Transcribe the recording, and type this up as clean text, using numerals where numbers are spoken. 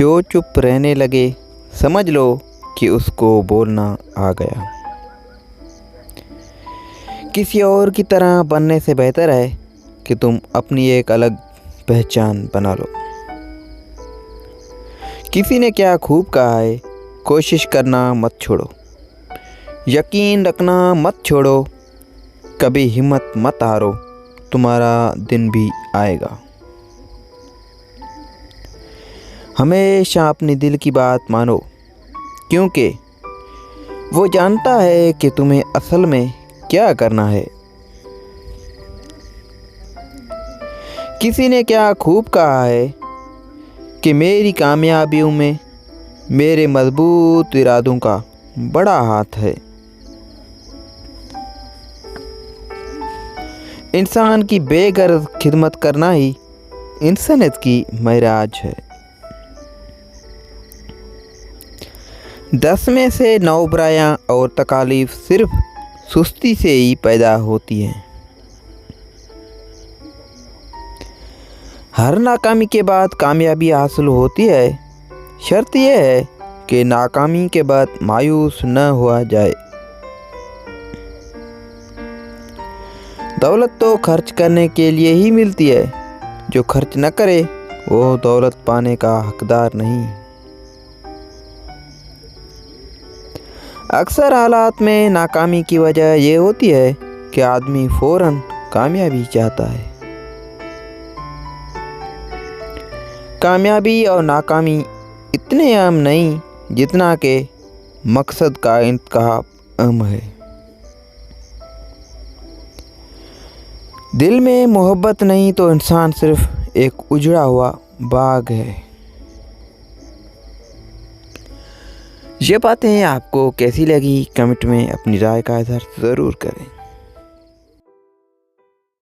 जो चुप रहने लगे समझ लो कि उसको बोलना आ गया। किसी और की तरह बनने से बेहतर है कि तुम अपनी एक अलग पहचान बना लो। किसी ने क्या खूब कहा है, कोशिश करना मत छोड़ो, यकीन रखना मत छोड़ो, कभी हिम्मत मत हारो, तुम्हारा दिन भी आएगा। हमेशा अपने दिल की बात मानो, क्योंकि वो जानता है कि तुम्हें असल में क्या करना है। किसी ने क्या खूब कहा है कि मेरी कामयाबियों में मेरे मजबूत इरादों का बड़ा हाथ है। इंसान की बेगर्ज खिदमत करना ही इंसानियत की महराज है। 10 में से 9 बुराइयां और तकालीफ सिर्फ सुस्ती से ही पैदा होती हैं। हर नाकामी के बाद कामयाबी हासिल होती है। शर्त यह है कि नाकामी के बाद मायूस न हुआ जाए। दौलत तो खर्च करने के लिए ही मिलती है, जो खर्च न करे वो दौलत पाने का हकदार नहीं। अक्सर हालात में नाकामी की वजह यह होती है कि आदमी फ़ौरन कामयाबी चाहता है। कामयाबी और नाकामी इतने आम नहीं जितना कि मकसद का इंतखाब अहम है। दिल में मोहब्बत नहीं तो इंसान सिर्फ एक उजड़ा हुआ बाग है। ये बातें आपको कैसी लगी, कमेंट में अपनी राय का इज़हार ज़रूर करें।